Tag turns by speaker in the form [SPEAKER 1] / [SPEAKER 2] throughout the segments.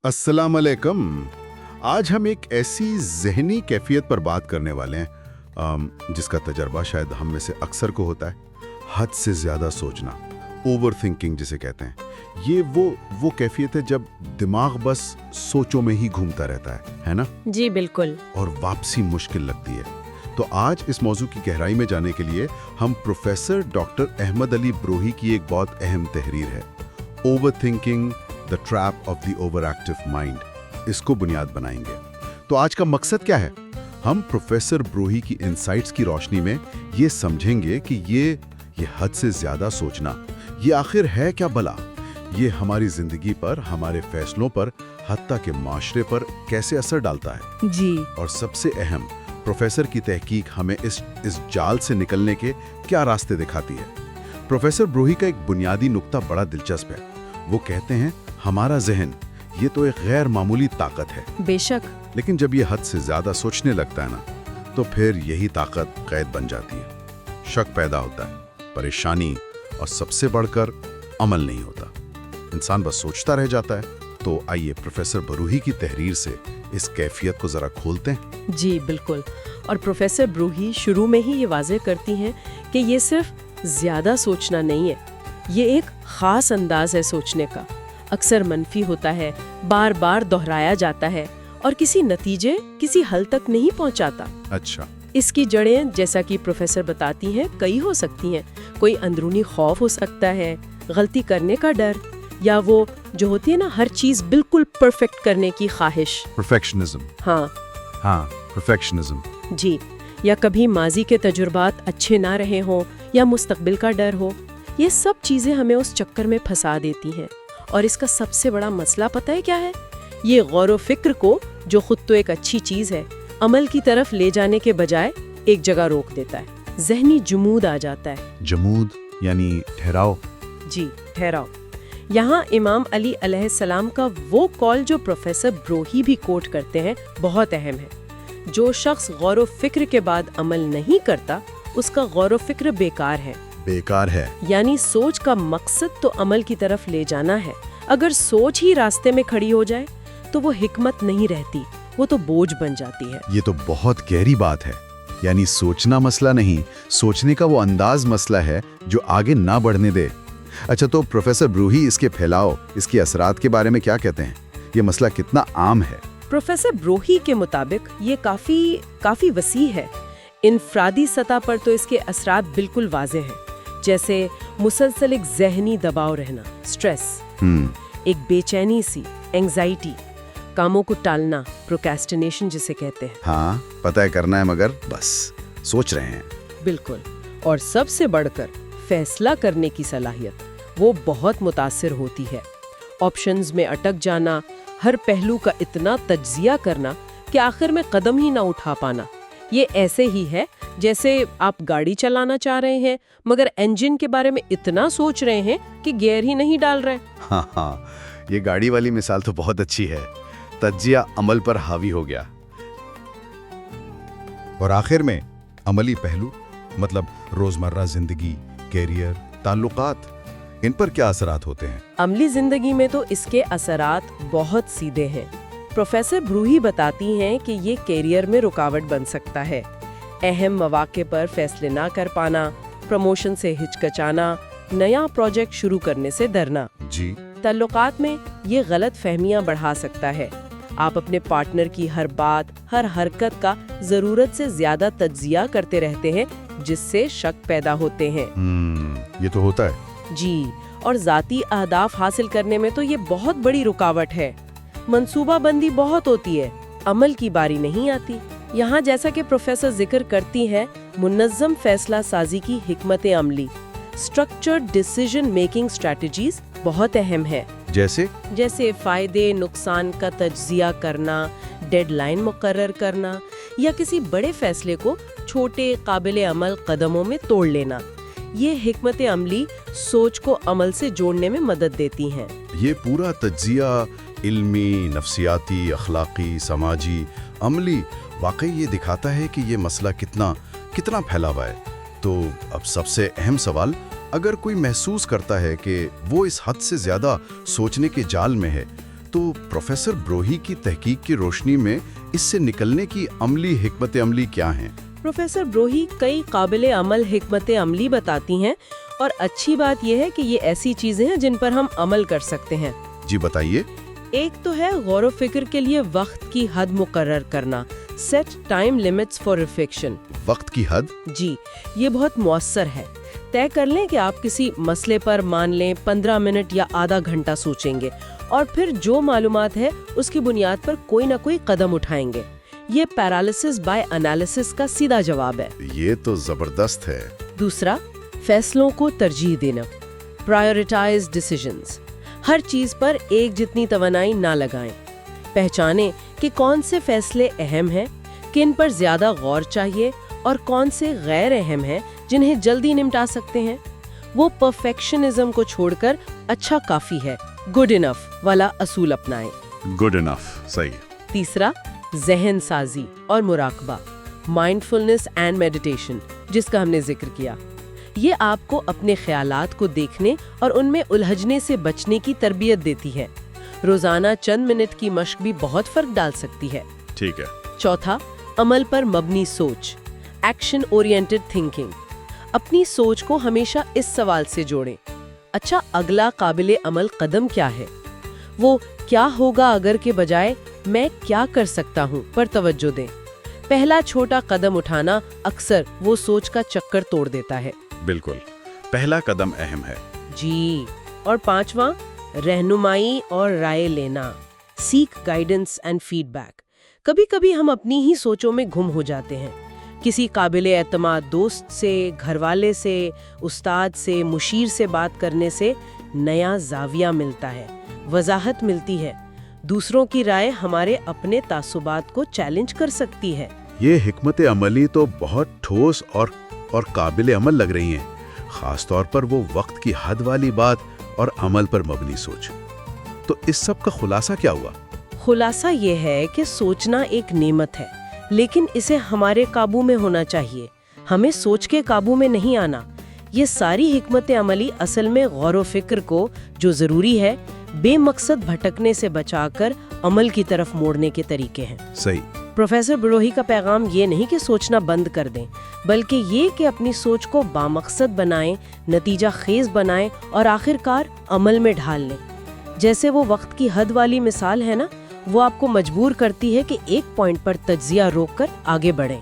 [SPEAKER 1] अस्सलाम वालेकुम। आज हम एक ऐसी ज़हनी कैफियत पर बात करने वाले हैं जिसका तजर्बा शायद हम में से अक्सर को होता है। हद से ज़्यादा सोचना, ओवर थिंकिंग जिसे कहते हैं। ये वो कैफियत है जब दिमाग बस सोचों में ही घूमता रहता है ना?
[SPEAKER 2] जी बिल्कुल।
[SPEAKER 1] और वापसी मुश्किल लगती है। तो आज इस मौजू की गहराई में जाने के लिए हम प्रोफेसर डॉक्टर अहमद अली ब्रोही की एक बहुत अहम तहरीर है, over thinking the trap of the over active mind, इसको बुनियाद बनाएंगे। तो आज का मकसद क्या है? हम प्रोफेसर ब्रोही की इनसाइट्स की रोशनी में ये समझेंगे कि ये हद से ज्यादा सोचना ये आखिर है क्या भला। ये हमारी जिंदगी पर, हमारे फैसलों पर, हत्ता के माशरे पर कैसे असर डालता है।
[SPEAKER 2] जी।
[SPEAKER 1] और सबसे अहम, प्रोफेसर की तहकीक हमें इस जाल से निकलने के क्या रास्ते दिखाती है। प्रोफेसर ब्रोही का एक बुनियादी नुक्ता बड़ा दिलचस्प है। वो कहते हैं हमारा जहन ये तो एक गैर मामूली ताकत है।
[SPEAKER 2] बेशक।
[SPEAKER 1] लेकिन जब ये हद से ज्यादा सोचने लगता है ना, तो फिर यही ताकत कैद बन जाती है। शक पैदा होता है, परेशानी, और सबसे बढ़कर अमल नहीं होता। इंसान बस सोचता रह जाता है। तो आइए प्रोफेसर ब्रोही की तहरीर से इस कैफियत को जरा खोलते हैं।
[SPEAKER 2] जी बिल्कुल। और प्रोफेसर ब्रोही शुरू में ही ये वाज़ेह करती हैं कि ये सिर्फ ज़्यादा सोचना नहीं है, ये एक ख़ास अंदाज है सोचने का। अक्सर मनफी होता है, बार बार दोहराया जाता है और किसी नतीजे, किसी हल तक नहीं पहुंचाता।
[SPEAKER 1] अच्छा।
[SPEAKER 2] इसकी जड़ें, जैसा कि प्रोफेसर बताती हैं, कई हो सकती हैं। कोई अंदरूनी खौफ हो सकता है, गलती करने का डर, या वो जो होती है ना हर चीज़ बिल्कुल परफेक्ट करने की ख्वाहिश,
[SPEAKER 1] परफेक्शनिज्म।
[SPEAKER 2] हाँ,
[SPEAKER 1] परफेक्शनिज्म।
[SPEAKER 2] जी। या कभी माजी के तजुर्बात अच्छे ना रहे हों, या मुस्तकबिल का डर हो। ये सब चीज़ें हमें उस चक्कर में फंसा देती हैं। और इसका सबसे बड़ा मसला पता है क्या है? ये गौर व फिक्र को, जो खुद तो एक अच्छी चीज़ है, अमल की तरफ ले जाने के बजाय एक जगह रोक देता है। ज़हनी जमूद आ जाता है।
[SPEAKER 1] जमूद यानी ठहराव।
[SPEAKER 2] जी, ठहराव। यहाँ इमाम अली अलैहिस्सलाम का वो कॉल जो प्रोफेसर ब्रोही भी कोट करते हैं बहुत अहम है। जो शख्स गौर व फिक्र के बाद अमल नहीं करता, उसका गौर व फिक्र बेकार है।
[SPEAKER 1] बेकार है
[SPEAKER 2] यानी सोच का मकसद तो अमल की तरफ ले जाना है। अगर सोच ही रास्ते में खड़ी हो जाए तो वो हिकमत नहीं रहती, वो तो बोझ बन जाती है।
[SPEAKER 1] ये तो बहुत गहरी बात है। यानी सोचना मसला नहीं, सोचने का वो अंदाज मसला है जो आगे ना बढ़ने दे। अच्छा, तो प्रोफेसर ब्रोही इसके फैलाव, इसके असरात के बारे में क्या कहते हैं? ये मसला कितना आम है?
[SPEAKER 2] प्रोफेसर ब्रोही के मुताबिक ये काफी वसी है। इनफरादी सतह पर तो इसके असरात बिल्कुल वाज़ेह हैं, जैसे मुसलसल एक ज़हनी दबाव रहना, स्ट्रेस, एक बेचैनी सी, एंजाइटी, कामों को टालना, प्रोक्रेस्टिनेशन जिसे कहते हैं।
[SPEAKER 1] हाँ, पता है करना है मगर बस सोच रहे हैं।
[SPEAKER 2] बिल्कुल। और सबसे बढ़कर फैसला करने की सलाहियत, वो बहुत मुतासिर होती है। ऑप्शंस में अटक जाना, हर पहलू का इतना तज्जिया करना कि आखिर में कदम ही ना उठा पाना। ये ऐसे ही है जैसे आप गाड़ी चलाना चाह रहे हैं मगर इंजन के बारे में इतना सोच रहे हैं कि गियर ही नहीं डाल रहे।
[SPEAKER 1] हाँ, ये गाड़ी वाली मिसाल तो बहुत अच्छी है। तज्जिया अमल पर हावी हो गया। और आखिर में अमली पहलू, मतलब रोजमर्रा जिंदगी, कैरियर, ताल्लुकात, इन पर क्या असरात होते हैं?
[SPEAKER 2] अमली जिंदगी में तो इसके असरात बहुत सीधे हैं। प्रोफेसर ब्रोही बताती हैं कि ये कैरियर में रुकावट बन सकता है। अहम मौके पर फैसले ना कर पाना, प्रमोशन से हिचकचाना, नया प्रोजेक्ट शुरू करने से डरना।
[SPEAKER 1] जी।
[SPEAKER 2] ताल्लुकात में ये गलत फहमियां बढ़ा सकता है। आप अपने पार्टनर की हर बात, हर हरकत का जरूरत से ज्यादा तज्जिया करते रहते हैं, जिससे शक पैदा होते हैं।
[SPEAKER 1] ये तो होता है।
[SPEAKER 2] जी। और जाती अहदाफ हासिल करने में तो ये बहुत बड़ी रुकावट है। मंसूबाबंदी बहुत होती है, अमल की बारी नहीं आती। यहाँ जैसा कि प्रोफेसर जिक्र करती हैं, मुनज़्ज़म फैसला साजी की हिकमत अमली, स्ट्रक्चर्ड डिसीजन मेकिंग स्ट्रेटजीज बहुत अहम है। जैसे फायदे नुकसान का तज्जिया करना, डेडलाइन मुकर्रर करना, या किसी बड़े फैसले को छोटे काबिल अमल कदमों में तोड़ लेना। ये हिकमत अमली सोच को अमल से जोड़ने में मदद देती हैं।
[SPEAKER 1] ये पूरा तज्जिया इल्मी, नफ्सियाती, अखलाकी, समाजी, अमली, वाकई ये दिखाता है कि ये मसला कितना फैला हुआ है। तो अब सबसे अहम सवाल, अगर कोई महसूस करता है कि वो इस हद से ज्यादा सोचने के जाल में है, तो प्रोफेसर ब्रोही की तहकीक की रोशनी में इससे निकलने की अमली हिकमत अमली क्या हैं?
[SPEAKER 2] प्रोफेसर ब्रोही कई काबिले अमल हिकमत अमली बताती हैं और अच्छी बात यह है कि ये ऐसी चीजें हैं जिन पर हम अमल कर सकते हैं।
[SPEAKER 1] जी बताइए।
[SPEAKER 2] एक तो है गौर व फिक्र के लिए वक्त की हद मुकर्रर करना, set time limits for reflection.
[SPEAKER 1] वक्त की हद?
[SPEAKER 2] जी, ये बहुत मौसर है। तय कर लें कि आप किसी मसले पर मान लें 15 मिनट या आधा घंटा सोचेंगे और फिर जो मालूमात है उसकी बुनियाद पर कोई ना कोई कदम उठाएंगे। ये पैरालिसिस बाय एनालिसिस का सीधा जवाब है।
[SPEAKER 1] ये तो जबरदस्त है।
[SPEAKER 2] दूसरा, फैसलों को तरजीह देना, प्रायोरिटाइज डिसीजंस। हर चीज पर एक जितनी तवनाई ना लगाएं। पहचानें कि कौन से फैसले अहम हैं, किन पर ज्यादा गौर चाहिए और कौन से गैर अहम हैं जिन्हें जल्दी निपटा सकते हैं। वो परफेक्शनिज्म को छोड़कर अच्छा काफी है, गुड इनफ वाला असूल अपनाएं।
[SPEAKER 1] गुड इनफ, सही।
[SPEAKER 2] तीसरा, जहन साजी और मुराकबा, माइंडफुलनेस एंड मेडिटेशन, जिसका हमने जिक्र किया। ये आपको अपने ख्यालात को देखने और उनमें उलझने से बचने की तरबियत देती है। रोजाना चंद मिनट की मशक भी बहुत फर्क डाल सकती है।
[SPEAKER 1] ठीक है।
[SPEAKER 2] चौथा, अमल पर मबनी सोच, एक्शन ओरिएंटेड थिंकिंग। अपनी सोच को हमेशा इस सवाल से जोड़ें, अच्छा अगला काबिले अमल कदम क्या है? वो क्या होगा अगर के बजाय मैं क्या कर सकता हूँ पर तवज्जो दें। पहला छोटा कदम उठाना अक्सर वो सोच का चक्कर तोड़ देता है।
[SPEAKER 1] बिल्कुल, पहला कदम अहम है।
[SPEAKER 2] जी। और पांचवा, रहनुमाई और राय लेना, सीक गाइडेंस एंड फीडबैक। कभी कभी हम अपनी ही सोचों में गुम हो जाते हैं। किसी काबिले एतमाद दोस्त से, घरवाले से, उस्ताद से, मुशीर से बात करने से नया जाविया मिलता है, वजाहत मिलती है। दूसरों की राय हमारे अपने तासुबात को चैलेंज कर सकती है।
[SPEAKER 1] ये हिकमत अमली तो बहुत ठोस और काबिल अमल लग रही हैं, खास तौर पर वो वक्त की हद वाली बात और अमल पर मबनी सोच। तो इस सब का खुलासा क्या हुआ?
[SPEAKER 2] खुलासा ये है कि सोचना एक नेमत है, लेकिन इसे हमारे काबू में होना चाहिए। हमें सोच के काबू में नहीं आना। ये सारी हिकमत अमली असल में गौर व फिक्र को, जो जरूरी है, बेमकसद भटकने से बचाकर अमल की तरफ मोड़ने के तरीके हैं।
[SPEAKER 1] सही।
[SPEAKER 2] प्रोफेसर ब्रोही का पैगाम ये नहीं कि सोचना बंद कर दें, बल्कि ये कि अपनी सोच को बामकसद बनाएं, नतीजा खेज बनाएं और आखिरकार अमल में ढाल लें। जैसे वो वक्त की हद वाली मिसाल है ना, वो आपको मजबूर करती है कि एक पॉइंट पर तज्जिया रोककर आगे बढ़ें।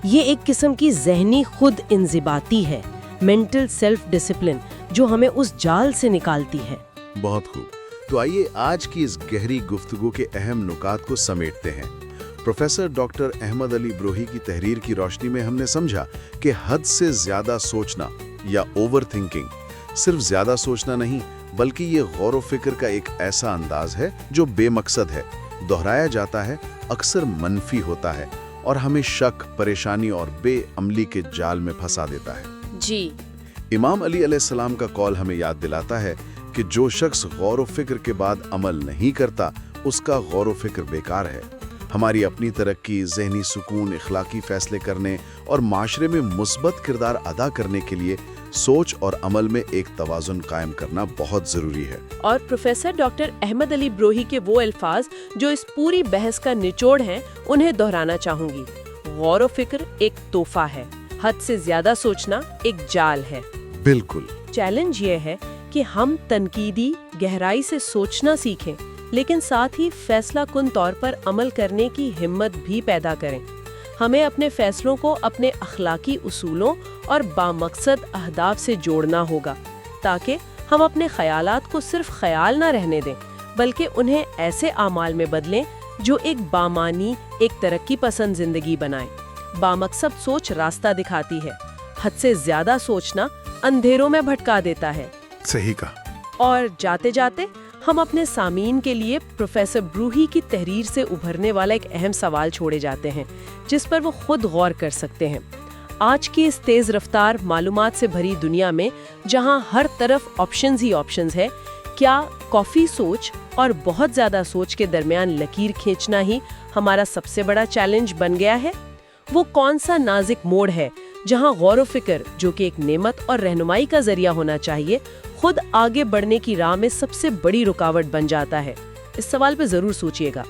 [SPEAKER 2] ये एक किस्म की जहनी खुद इंजिबाती है, मेंटल सेल्फ डिसिप्लिन, जो हमें उस जाल से निकालती है।
[SPEAKER 1] बहुत खूब। तो आइए आज की इस गहरी गुफ्तगू के अहम नुकात को समेटते हैं। प्रोफेसर डॉक्टर अहमद अली ब्रोही की तहरीर की रोशनी में हमने समझा कि हद से ज्यादा सोचना या ओवर थिंकिंग सिर्फ ज्यादा सोचना नहीं, बल्कि ये गौर व फिक्र का एक ऐसा अंदाज है जो बेमकसद है, दोहराया जाता है, अक्सर मनफी होता है और हमें शक, परेशानी और बेअमली के जाल में फंसा देता है।
[SPEAKER 2] जी।
[SPEAKER 1] इमाम अली अलैहिस्सलाम का कौल हमें याद दिलाता है कि जो शख्स गौर व फिक्र के बाद अमल नहीं करता, उसका गौर व फिक्र बेकार है। हमारी अपनी तरक्की, ज़हनी सुकून, इखलाकी फैसले करने और माशरे में मुस्बत किरदार अदा करने के लिए सोच और अमल में एक तवाज़ुन कायम करना बहुत ज़रूरी है।
[SPEAKER 2] और प्रोफेसर डॉक्टर अहमद अली ब्रोही के वो अल्फाज जो इस पूरी बहस का निचोड़ हैं, उन्हें दोहराना चाहूंगी। गौर व फिक्र एक तोहफा है, हद से ज्यादा सोचना एक जाल है।
[SPEAKER 1] बिल्कुल।
[SPEAKER 2] चैलेंज ये है कि हम तनकीदी गहराई से सोचना सीखें, लेकिन साथ ही फैसला कुन तौर पर अमल करने की हिम्मत भी पैदा करें। हमें अपने फैसलों को अपने अखलाकी उसूलों और बामकसद अहदाफ से जोड़ना होगा, ताकि हम अपने ख्यालात को सिर्फ ख्याल ना रहने दें, बल्कि उन्हें ऐसे आमाल में बदलें जो एक बामानी, एक तरक्की पसंद जिंदगी बनाए। बामकसद सोच रास्ता दिखाती है, हद से ज्यादा सोचना अंधेरों में भटका देता है।
[SPEAKER 1] सही कहा।
[SPEAKER 2] और जाते जाते हम अपने सामीन के लिए प्रोफेसर ब्रूही की तहरीर से उभरने वाला एक अहम सवाल छोड़े जाते हैं, जिस पर वो खुद गौर कर सकते हैं। आज की इस तेज रफ्तार मालूमात से भरी दुनिया में, जहां हर तरफ ऑप्शंस ही ऑप्शंस है, क्या कॉफी सोच और बहुत ज्यादा सोच के दरमियान लकीर खींचना ही हमारा सबसे बड़ा चैलेंज बन गया है? वो कौन सा नाजुक मोड़ है जहां गौर व फिक्र, जो कि एक नेमत और रहनुमाई का जरिया होना चाहिए, खुद आगे बढ़ने की राह में सबसे बड़ी रुकावट बन जाता है? اس سوال پہ ضرور سوچئے گا۔